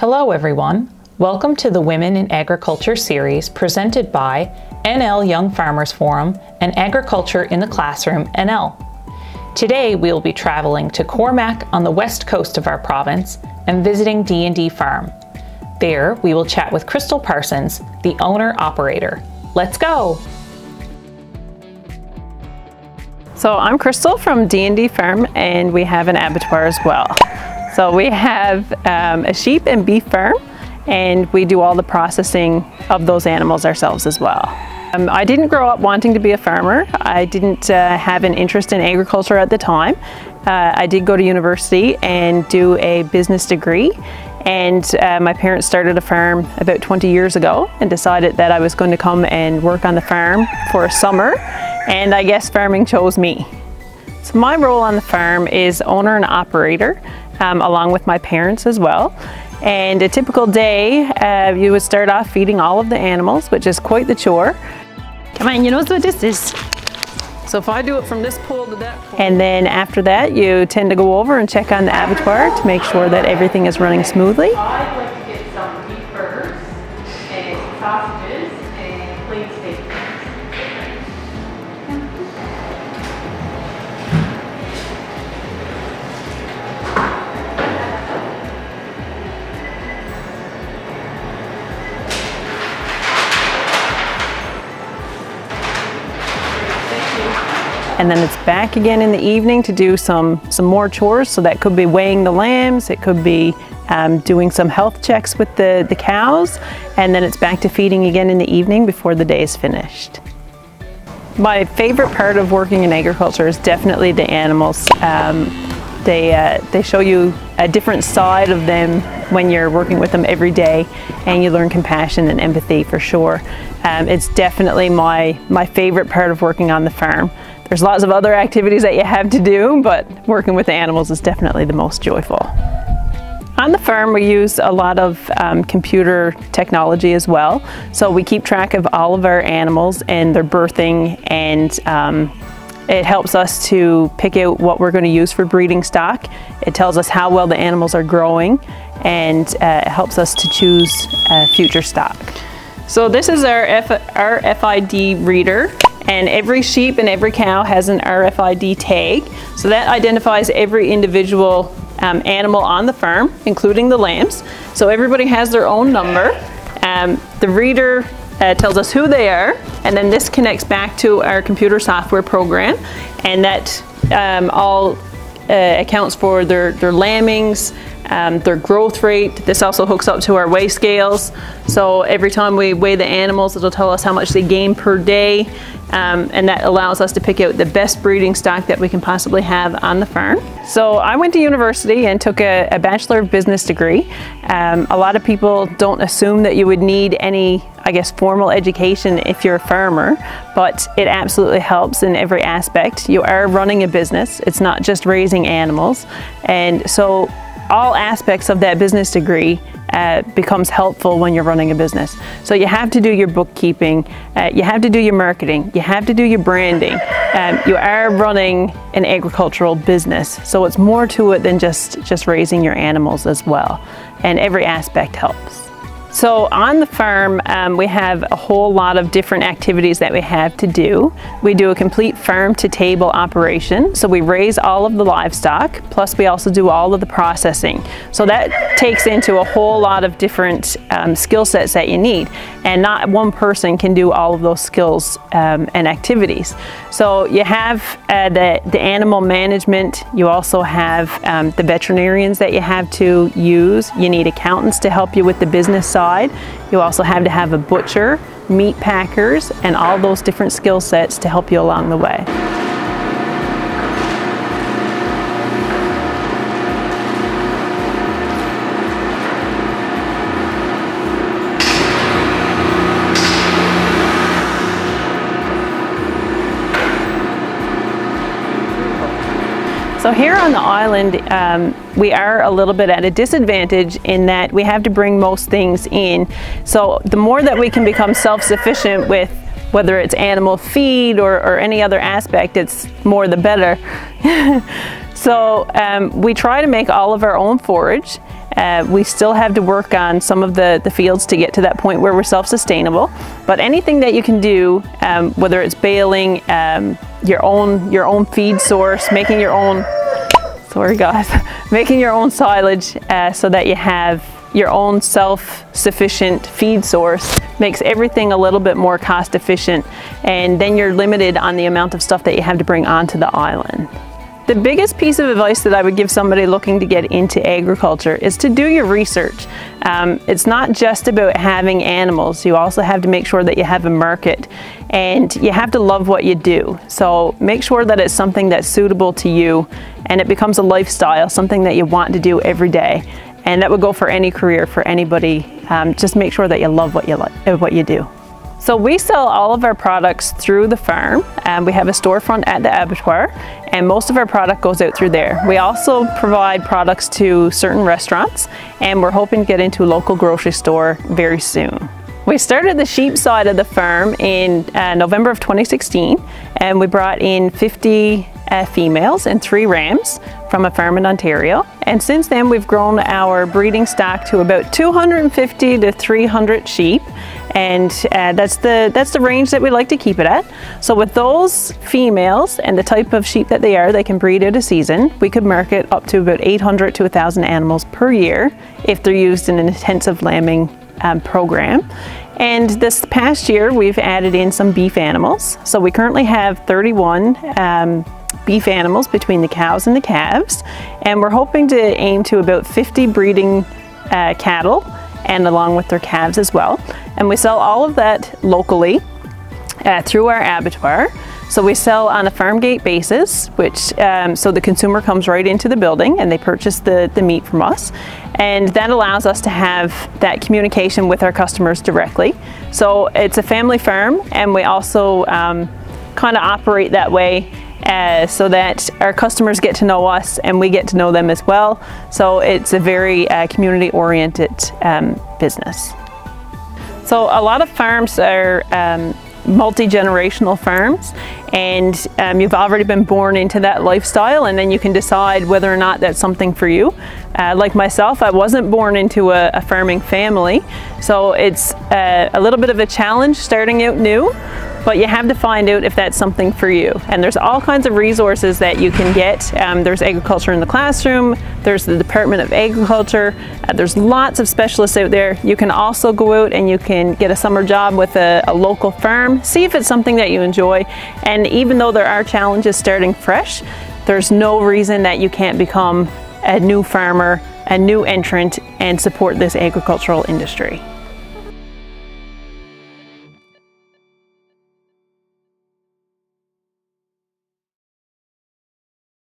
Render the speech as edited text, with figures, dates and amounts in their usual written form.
Hello everyone, welcome to the Women in Agriculture series presented by NL Young Farmers Forum and Agriculture in the Classroom NL. Today we will be traveling to Cormack on the west coast of our province and visiting D&D Farm. There we will chat with Crystal Parsons, the owner-operator. Let's go! So I'm Crystal from D&D Farm, and we have an abattoir as well. So we have a sheep and beef farm, and we do all the processing of those animals ourselves as well. I didn't grow up wanting to be a farmer. I didn't have an interest in agriculture at the time. I did go to university and do a business degree, and my parents started a farm about 20 years ago and decided that I was going to come and work on the farm for a summer, and I guess farming chose me. So my role on the farm is owner and operator, along with my parents as well. And a typical day, you would start off feeding all of the animals, which is quite the chore. Come on, you know what this is. So if I do it from this pole to that pole. And then after that, you tend to go over and check on the abattoir to make sure that everything is running smoothly. I'd like to get some beef burgers and sausages and plain steak. And then it's back again in the evening to do some more chores. So that could be weighing the lambs, it could be doing some health checks with the cows, and then it's back to feeding again in the evening before the day is finished. My favorite part of working in agriculture is definitely the animals. They show you a different side of them when you're working with them every day, and you learn compassion and empathy for sure. It's definitely my favorite part of working on the farm. There's lots of other activities that you have to do, but working with the animals is definitely the most joyful. On the farm, we use a lot of computer technology as well. So we keep track of all of our animals and their birthing, and it helps us to pick out what we're going to use for breeding stock. It tells us how well the animals are growing, and it helps us to choose future stock. So this is our RFID reader. And every sheep and every cow has an RFID tag. So that identifies every individual animal on the farm, including the lambs. So everybody has their own number. The reader tells us who they are, and then this connects back to our computer software program, and that all accounts for their lambings, their growth rate. This also hooks up to our weigh scales. So every time we weigh the animals, it'll tell us how much they gain per day. And that allows us to pick out the best breeding stock that we can possibly have on the farm. So I went to university and took a Bachelor of Business degree. A lot of people don't assume that you would need any, I guess, formal education if you're a farmer, but it absolutely helps in every aspect. You are running a business. It's not just raising animals. And so all aspects of that business degree becomes helpful when you're running a business. So you have to do your bookkeeping, you have to do your marketing, you have to do your branding. You are running an agricultural business, so it's more to it than just raising your animals as well. And every aspect helps. So on the farm, we have a whole lot of different activities that we have to do. We do a complete farm-to-table operation. So we raise all of the livestock, plus we also do all of the processing. So that takes into a whole lot of different skill sets that you need. And not one person can do all of those skills and activities. So you have the animal management. You also have the veterinarians that you have to use. You need accountants to help you with the business side. You also have to have a butcher, meat packers, and all those different skill sets to help you along the way. So here on the island, we are a little bit at a disadvantage in that we have to bring most things in. So the more that we can become self-sufficient with whether it's animal feed or any other aspect, it's more the better. So we try to make all of our own forage. We still have to work on some of the fields to get to that point where we're self-sustainable. But anything that you can do, whether it's baling, your own feed source, making your own, sorry guys, making your own silage so that you have your own self-sufficient feed source, makes everything a little bit more cost efficient, and then you're limited on the amount of stuff that you have to bring onto the island. The biggest piece of advice that I would give somebody looking to get into agriculture is to do your research. It's not just about having animals, you also have to make sure that you have a market, and you have to love what you do. So make sure that it's something that's suitable to you and it becomes a lifestyle, something that you want to do every day. And that would go for any career, for anybody. Just make sure that you love what you do. So we sell all of our products through the farm. We have a storefront at the abattoir, and most of our product goes out through there. We also provide products to certain restaurants, and we're hoping to get into a local grocery store very soon. We started the sheep side of the farm in November of 2016, and we brought in 50 females and 3 rams from a farm in Ontario. And since then we've grown our breeding stock to about 250 to 300 sheep, and that's the range that we like to keep it at. So with those females and the type of sheep that they can breed out a season. We could market up to about 800 to 1,000 animals per year if they're used in an intensive lambing program. And this past year we've added in some beef animals. So we currently have 31 beef animals between the cows and the calves, and we're hoping to aim to about 50 breeding cattle, and along with their calves as well. And we sell all of that locally through our abattoir. So we sell on a farm gate basis, which so the consumer comes right into the building and they purchase the meat from us, and that allows us to have that communication with our customers directly. So it's a family farm, and we also kind of operate that way so that our customers get to know us and we get to know them as well. So it's a very community-oriented business. So a lot of farms are multi-generational farms, and you've already been born into that lifestyle, and then you can decide whether or not that's something for you. Like myself, I wasn't born into a farming family, so it's a little bit of a challenge starting out new, but you have to find out if that's something for you. And there's all kinds of resources that you can get. There's agriculture in the classroom, there's the Department of Agriculture, there's lots of specialists out there. You can also go out and you can get a summer job with a local farm, see if it's something that you enjoy. And even though there are challenges starting fresh, there's no reason that you can't become a new farmer, a new entrant, and support this agricultural industry.